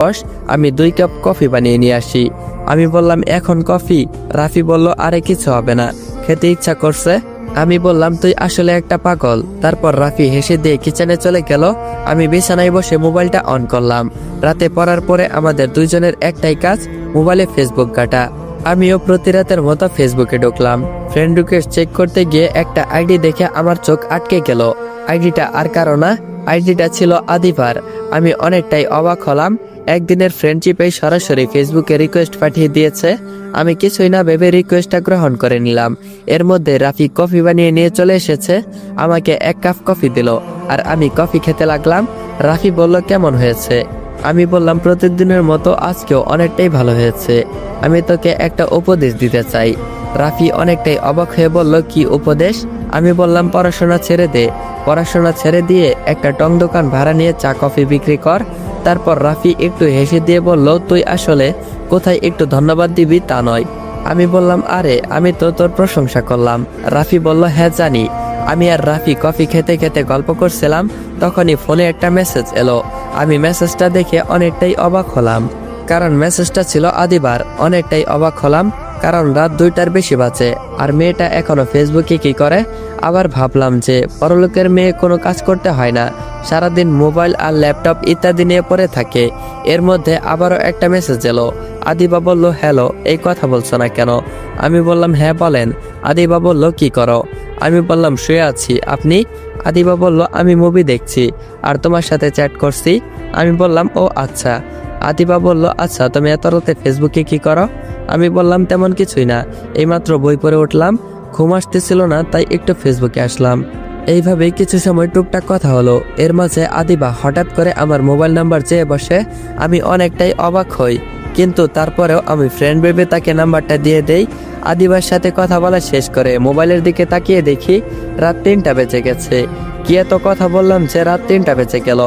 বস, আমি 2 cup coffee বানিয়ে নিয়ে আসি। আমি বললাম এখন কফি? রাফি বলল আরে কিছু হবে না, খেতে ইচ্ছা করছে। আমি বললাম তুই আসলে একটা পাগল। তারপর রাফি হেসে দিয়ে কিচেনে চলে গেল। আমি বিছানায় বসে মোবাইলটা অন করলাম। রাতে পড়ার পরে আমাদের দুইজনের একটাই কাজ, মোবাইলে ফেসবুক ঘাঁটা। আমিও প্রতি রাতের মতো ফেসবুকে ঢুকলাম। ফ্রেন্ড রিকোয়েস্ট চেক করতে গিয়ে একটা আইডি দেখে আমার চোখ আটকে গেল। আইডিটা আর কারো না, আইডিটা ছিল আদিবার। আমি অনেকটাই অবাক হলাম। একদিনের ফ্রেন্ডশিপে সরাসরি ফেসবুকে রিকোয়েস্ট পাঠিয়ে দিয়েছে। আমি কিছুই না ভেবে রিকোয়েস্টটা গ্রহণ করে নিলাম। এর মধ্যে রাফি কফি বানিয়ে নিয়ে চলে এসেছে। আমাকে 1 কাপ কফি দিল আর আমি কফি খেতে লাগলাম। রাফি বলল কেমন হয়েছে? আমি বললাম প্রতিদিনের মতো আজকেও অনেকটাই ভালো হয়েছে। আমি তোকে একটা উপদেশ দিতে চাই। রাফি অনেকটাই অবাক হয়ে বলল কি উপদেশ? আমি বললাম পড়াশোনা ছেড়ে দে। পড়াশোনা ছেড়ে দিয়ে একটা টং দোকান ভাড়া নিয়ে চা কফি বিক্রি কর। তারপর রাফি একটু হেসে দিয়ে বলল তুই আসলে কোথায় একটু ধন্যবাদ দিবি তা নয়। আমি বললাম আরে আমি তো তোর প্রশংসা করলাম। রাফি বলল হ্যাঁ জানি। আমি আর রাফি কফি খেতে খেতে গল্প করছিলাম, তখনই ফোনে একটা মেসেজ এলো। আমি মেসেজটা দেখে অনেকটাই অবাক হলাম, কারণ মেসেজটা ছিল আদিবার। অনেকটাই অবাক হলাম কারণ রাত 2টার বেশি বাজে আর মেয়েটা এখনো ফেসবুকে কি করে। আবার ভাবলাম যে পরলোকের মেয়ে কোনো কাজ করতে হয় না, সারাদিন মোবাইল আর ল্যাপটপ ইত্যাদি নিয়ে পড়ে থাকে। এর মধ্যে আবারও একটা মেসেজ এলো। আদিবা বলল হ্যালো, এই কথা বলছো না কেন? আমি বললাম হ্যাঁ বলেন। আদিবা বলল কি করো? আমি বললাম শুয়ে আছি। আপনি? আদিবা বলল আমি মুভি দেখছি আর তোমার সাথে চ্যাট করছি। আমি বললাম ও আচ্ছা। আদিবা বলল আচ্ছা তুমি এত রাতে ফেসবুকে কি করো? আমি বললাম তেমন কিছুই না, এইমাত্র বই পড়ে উঠলাম, ঘুম আসতেছিল না তাই একটু ফেসবুকে আসলাম। এইভাবেই কিছু সময় টুকটাক কথা হলো। এর মাঝে আদিবা হঠাৎ করে আমার মোবাইল নাম্বার চেয়ে বসে। আমি অনেকটাই অবাক হই, কিন্তু তারপরেও আমি ফ্রেন্ড ভেবে তাকে নাম্বারটা দিয়ে দেই। আদিবার সাথে কথা বলা শেষ করে মোবাইলের দিকে তাকিয়ে দেখি রাত 3টা বেজে গেছে। কি এত কথা বললাম যে রাত 3টা বেজে গেল।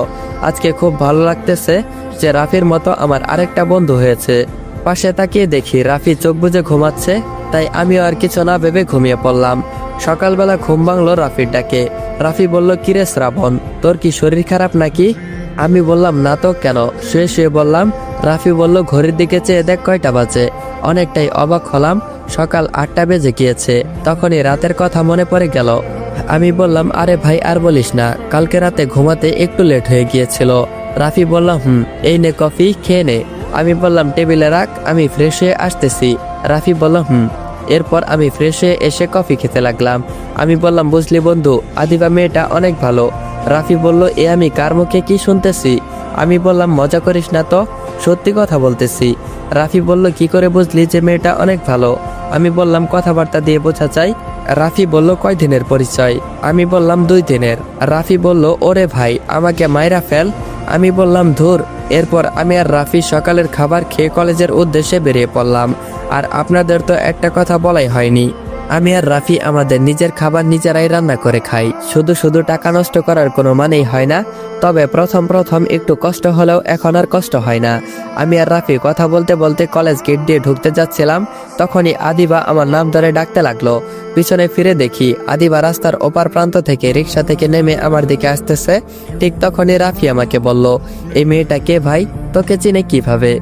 আজকে খুব ভালো লাগতেছে যে রাফির মতো আমার আরেকটা বন্ধু হয়েছে। পাশে তাকিয়ে দেখি রাফি চোখ বুজে ঘুমাচ্ছে, তাই আমিও আর কিছু না ভেবে ঘুমিয়ে পড়লাম। সকালবেলা ঘুম ভাঙলো রাফির ডাকে। রাফি বলল কিরে শ্রাবণ, তোর কি শরীর খারাপ নাকি? আমি বললাম না তো, কেন? শুয়ে শুয়ে বললাম। রাফি বলল ঘড়ির দিকে চেয়ে দেখ কয়টা বাজে। অনেকটাই অবাক হলাম, সকাল 8টা বেজে গিয়েছে। তখনই রাতের কথা মনে পড়ে গেল। আমি বললাম আরে ভাই আর বলিস না, কালকে রাতে ঘুমাতে একটু লেট হয়ে গিয়েছিল। রাফি বলল এই নে কফি খেয়ে নে। আমি বললাম টেবিলে রাখ, আমি ফ্রেশ হয়ে আসতেছি। রাফি বলল এরপর আমি ফ্রেশ হয়ে এসে কফি খেতে লাগলাম। আমি বললাম বুঝলি বন্ধু, আদিবা মেয়েটা অনেক ভালো। রাফি বলল এ আমি কার মুখে কি শুনতেছি? আমি বললাম মজা করিস না তো, সত্যি কথা বলতেছি। রাফি বলল কি করে বুঝলি যে মেয়েটা অনেক ভালো? আমি বললাম কথাবার্তা দিয়ে বোঝা চাই। রাফি বলল কয় দিনের পরিচয়? আমি বললাম 2 দিনের। রাফি বলল ওরে ভাই আমাকে মাইরা ফেল। আমি বললাম ধুর। এরপর আমি আর রাফি সকালের খাবার খেয়ে কলেজের উদ্দেশ্যে বেরিয়ে পড়লাম। আর আপনাদের তো একটা কথা বলাই হয়নি, আমি আর রাফি আমাদের নিজের খাবার নিজেরাই রান্না করে খাই। শুধু শুধু টাকা নষ্ট করার কোনো মানেই হয় না। তবে প্রথম প্রথম একটু কষ্ট হলেও এখন আর কষ্ট হয় না। আমি আর রাফি কথা বলতে বলতে কলেজ গেট দিয়ে ঢুকতে যাচ্ছিলাম, তখনই আদিবা আমার নাম ধরে ডাকতে লাগলো। পিছনে ফিরে দেখি আদিবা রাস্তার ওপার প্রান্ত থেকে রিক্সা থেকে নেমে আমার দিকে আসতেছে। ঠিক তখনই রাফি আমাকে বলল এই মেয়েটা কে ভাই? তোকে চিনে কিভাবে?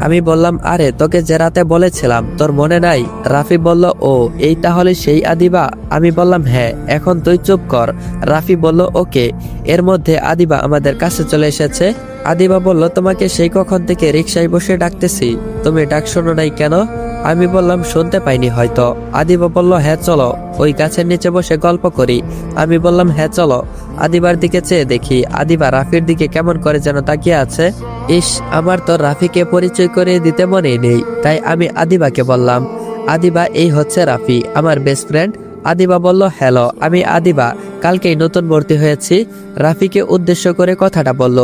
আমি বললাম আরে তোকে যে রাতে বলেছিলাম তোর মনে নাই? রাফি বলল ও এই তাহলে সেই আদিবা? আমি বললাম হ্যাঁ, এখন তুই চুপ কর। রাফি বলল ওকে। এর মধ্যে আদিবা আমাদের কাছে চলে এসেছে। আদিবা বলল তোমাকে সেই কখন থেকে রিক্সায় বসে ডাকতেছি, তুমি ডাক শোনো নাই কেন? আমি বললাম শুনতে পাইনি হয়তো। আদিবা বলল হ্যাঁ চলো ওই গাছের নিচে বসে গল্প করি। আমি বললাম হ্যাঁ চলো। আদিবার দিকে চেয়ে দেখি আদিবা রাফির দিকে কেমন করে যেন তাকিয়ে আছে। ইস, আমার তো রাফিকে পরিচয় করে দিতে মনেই নেই, তাই আমি আদিবাকে বললাম আদিবা এই হচ্ছে রাফি, আমার বেস্ট ফ্রেন্ড। আদিবা বলল হ্যালো, আমি আদিবা, কালকেই নতুন ভর্তি হয়েছি। রাফিকে উদ্দেশ্য করে কথাটা বলল।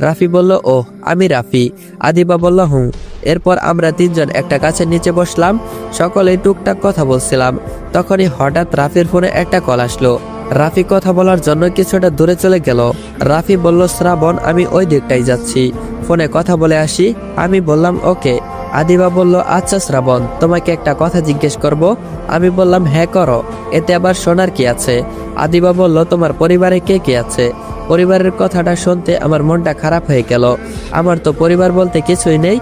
রাফি বলল ও আমি রাফি। আদিবা বলল এরপর আমরা 3 জন একটা গাছের নিচে বসলাম, সকলেই টুকটাক কথা বলছিলাম। তখনই হঠাৎ রাফির ফোনে একটা কল আসলো। রাফি কথা বলার জন্য কিছুটা দূরে চলে গেল। রাফি বলল শ্রাবণ আমি ওই দিকটাই যাচ্ছি, ফোনে কথা বলে আসি। আমি বললাম ওকে। আদিবা বলল আচ্ছা শ্রাবণ, তোমাকে একটা কথা জিজ্ঞেস করব। আমি বললাম হ্যাঁ করো, এতে আবার শোনার কি আছে? আদিবা বলল তোমার পরিবারে কে কে আছে? পরিবারের কথাটা শুনতে আমার মনটা খারাপ হয়ে গেল। আমার তো পরিবার বলতে কিছুই নেই।